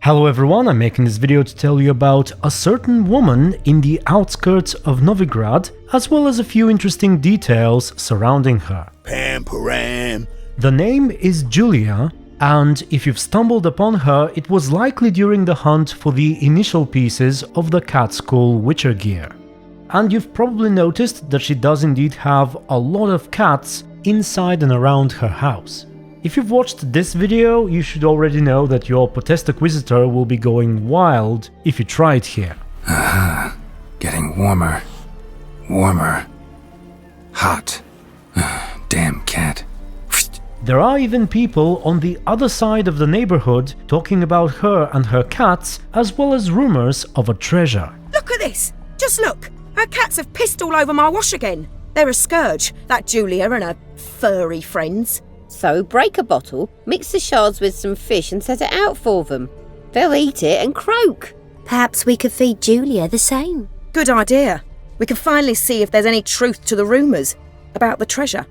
Hello everyone, I'm making this video to tell you about a certain woman in the outskirts of Novigrad, as well as a few interesting details surrounding her. Param. The name is Julia, and if you've stumbled upon her, it was likely during the hunt for the initial pieces of the cat school Witcher Gear. And you've probably noticed that she does indeed have a lot of cats inside and around her house. If you've watched this video, you should already know that your Potestaquisitor will be going wild if you try it here. Getting warmer. Warmer. Hot. Damn cat. There are even people on the other side of the neighborhood talking about her and her cats, as well as rumors of a treasure. Look at this! Just look! Her cats have pissed all over my wash again. They're a scourge, that Julia and her furry friends. So break a bottle, mix the shards with some fish and set it out for them. They'll eat it and croak. Perhaps we could feed Julia the same. Good idea. We can finally see if there's any truth to the rumours about the treasure.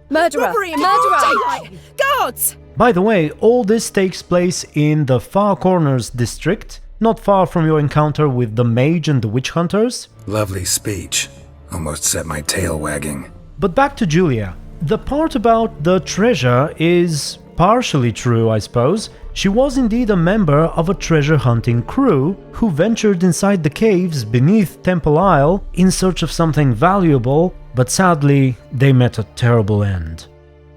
Murderer! Robbery in Murderer! daylight! Guards! By the way, all this takes place in the Farcorners district, not far from your encounter with the mage and the witch hunters. Lovely speech. Almost set my tail wagging. But back to Julia. The part about the treasure is partially true, I suppose. She was indeed a member of a treasure hunting crew who ventured inside the caves beneath Temple Isle in search of something valuable, but sadly they met a terrible end.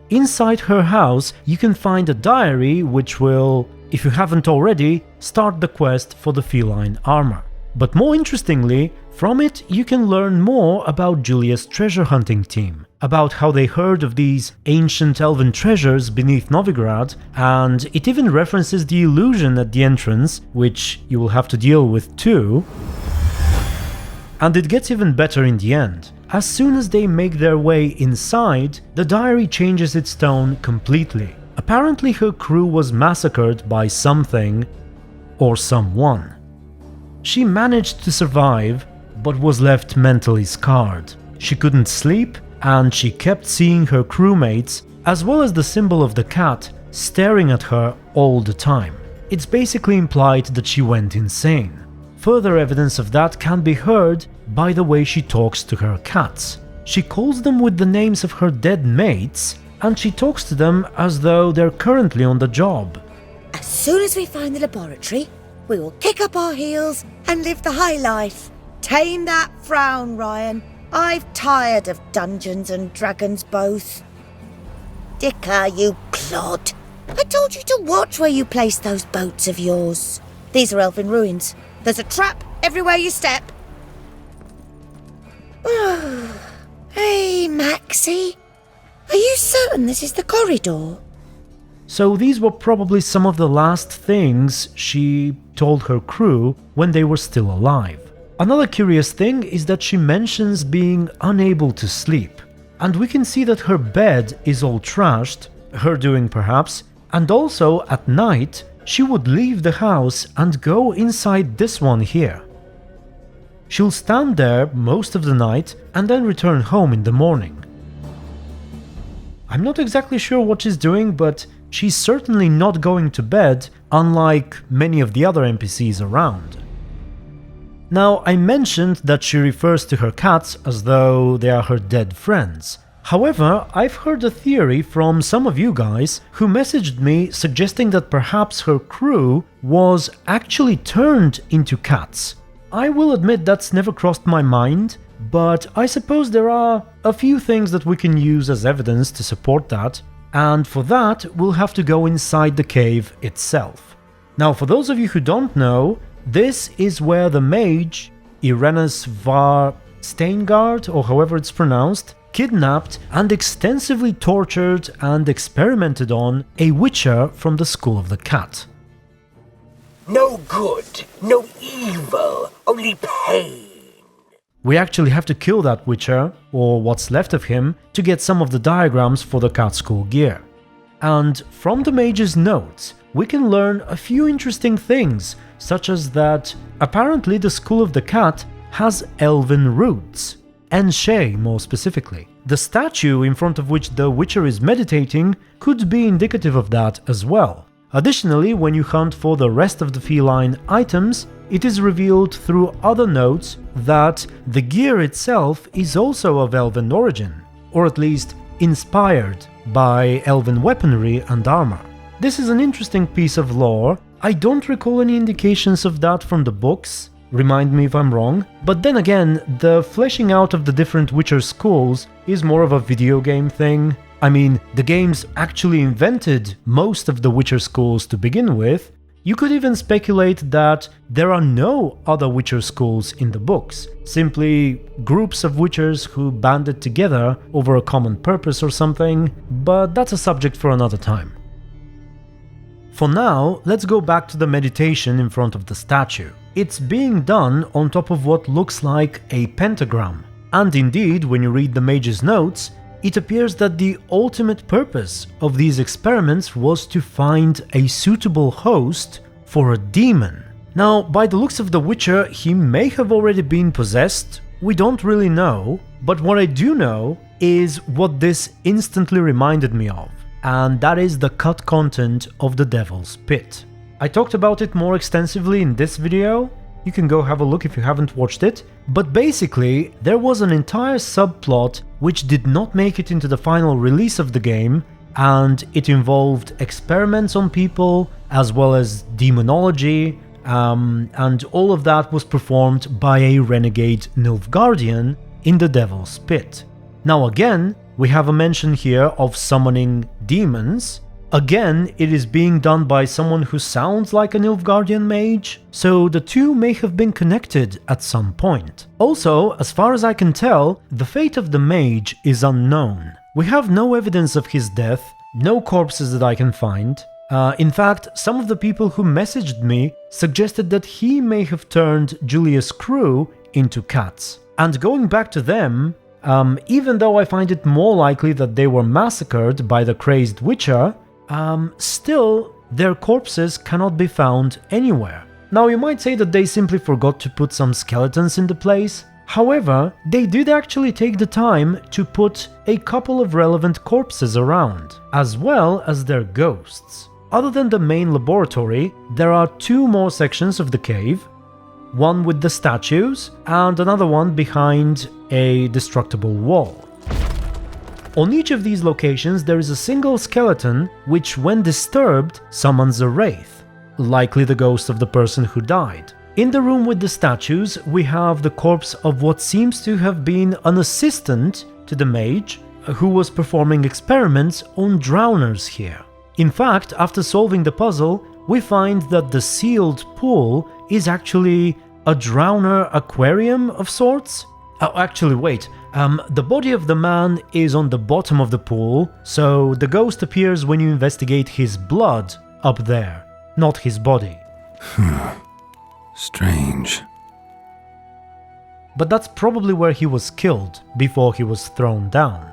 Inside her house you can find a diary which will, if you haven't already, start the quest for the feline armor. But more interestingly, from it you can learn more about Julia's treasure hunting team, about how they heard of these ancient elven treasures beneath Novigrad, and it even references the illusion at the entrance, which you will have to deal with too. And it gets even better in the end. As soon as they make their way inside, the diary changes its tone completely. Apparently her crew was massacred by something or someone. She managed to survive, but was left mentally scarred. She couldn't sleep, and she kept seeing her crewmates, as well as the symbol of the cat, staring at her all the time. It's basically implied that she went insane. Further evidence of that can be heard by the way she talks to her cats. She calls them with the names of her dead mates, and she talks to them as though they're currently on the job. As soon as we find the laboratory, we will kick up our heels and live the high life. Tame that frown, Ryan. I've tired of Dungeons and Dragons both. Dicker, you clod. I told you to watch where you place those boats of yours. These are Elven ruins. There's a trap everywhere you step. Hey, Maxie. Are you certain this is the corridor? So these were probably some of the last things she told her crew when they were still alive. Another curious thing is that she mentions being unable to sleep, and we can see that her bed is all trashed, her doing perhaps, and also at night she would leave the house and go inside this one here. She'll stand there most of the night and then return home in the morning. I'm not exactly sure what she's doing, but she's certainly not going to bed, unlike many of the other NPCs around. Now, I mentioned that she refers to her cats as though they are her dead friends. However, I've heard a theory from some of you guys who messaged me suggesting that perhaps her crew was actually turned into cats. I will admit that's never crossed my mind, but I suppose there are a few things that we can use as evidence to support that, and for that we'll have to go inside the cave itself. Now, for those of you who don't know, this is where the mage, Ireneus Var Steingard, or however it's pronounced, kidnapped and extensively tortured and experimented on a witcher from the School of the Cat. No good, no evil, only pain. We actually have to kill that witcher, or what's left of him, to get some of the diagrams for the cat school gear. And from the mage's notes, we can learn a few interesting things, such as that apparently the School of the Cat has elven roots, Enshe more specifically. The statue in front of which the witcher is meditating could be indicative of that as well. Additionally, when you hunt for the rest of the feline items, it is revealed through other notes that the gear itself is also of Elven origin, or at least inspired by Elven weaponry and armor. This is an interesting piece of lore. I don't recall any indications of that from the books, remind me if I'm wrong, but then again, the fleshing out of the different Witcher schools is more of a video game thing. I mean, the games actually invented most of the Witcher schools to begin with. You could even speculate that there are no other Witcher schools in the books, simply groups of Witchers who banded together over a common purpose or something, but that's a subject for another time. For now, let's go back to the meditation in front of the statue. It's being done on top of what looks like a pentagram, and indeed, when you read the mage's notes, it appears that the ultimate purpose of these experiments was to find a suitable host for a demon. Now, by the looks of the Witcher, he may have already been possessed, we don't really know, but what I do know is what this instantly reminded me of, and that is the cut content of the Devil's Pit. I talked about it more extensively in this video, you can go have a look if you haven't watched it, but basically there was an entire subplot which did not make it into the final release of the game, and it involved experiments on people as well as demonology, and all of that was performed by a renegade Nilfgaardian in the Devil's Pit. Now again, we have a mention here of summoning demons. Again, it is being done by someone who sounds like a Nilfgaardian mage, so the two may have been connected at some point. Also, as far as I can tell, the fate of the mage is unknown. We have no evidence of his death, no corpses that I can find. In fact, some of the people who messaged me suggested that he may have turned Julia's crew into cats. And going back to them, even though I find it more likely that they were massacred by the crazed Witcher, still, their corpses cannot be found anywhere. Now, you might say that they simply forgot to put some skeletons into place. However, they did actually take the time to put a couple of relevant corpses around, as well as their ghosts. Other than the main laboratory, there are two more sections of the cave, one with the statues and another one behind a destructible wall. On each of these locations there is a single skeleton which, when disturbed, summons a wraith, likely the ghost of the person who died. In the room with the statues, we have the corpse of what seems to have been an assistant to the mage, who was performing experiments on drowners here. In fact, after solving the puzzle, we find that the sealed pool is actually a drowner aquarium of sorts. Oh, actually, wait. The body of the man is on the bottom of the pool, so the ghost appears when you investigate his blood up there, not his body. Strange. But that's probably where he was killed before he was thrown down.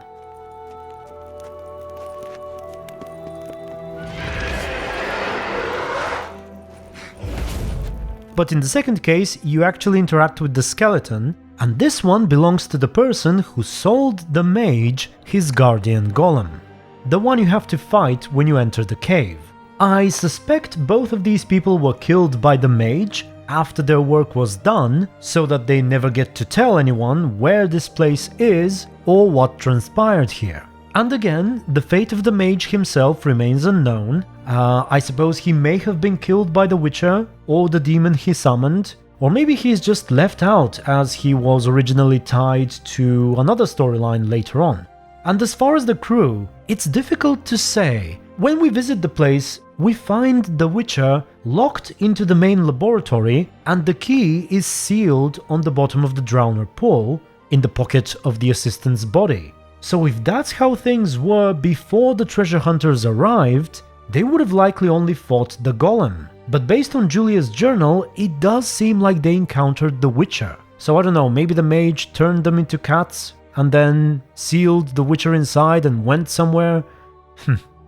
But in the second case, you actually interact with the skeleton, and this one belongs to the person who sold the mage his guardian golem, the one you have to fight when you enter the cave. I suspect both of these people were killed by the mage after their work was done, so that they never get to tell anyone where this place is or what transpired here. And again, the fate of the mage himself remains unknown. I suppose he may have been killed by the Witcher or the demon he summoned, or maybe he's just left out as he was originally tied to another storyline later on. And as far as the crew, it's difficult to say. When we visit the place, we find the Witcher locked into the main laboratory, and the key is sealed on the bottom of the drowner pool, in the pocket of the assistant's body. So if that's how things were before the treasure hunters arrived, they would have likely only fought the golem. But based on Julia's journal, it does seem like they encountered the Witcher. So I don't know, maybe the mage turned them into cats and then sealed the Witcher inside and went somewhere?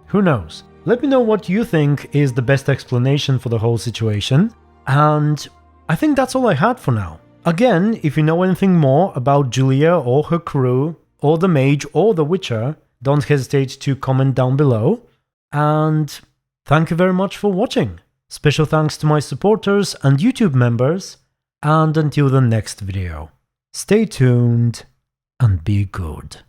Who knows? Let me know what you think is the best explanation for the whole situation. And I think that's all I had for now. Again, if you know anything more about Julia or her crew, or the mage or the Witcher, don't hesitate to comment down below. And Thank you very much for watching. Special thanks to my supporters and YouTube members. And until the next video, stay tuned and be good.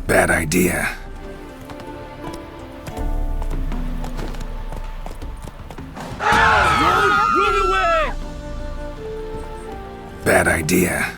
Bad idea. Run away! Bad idea.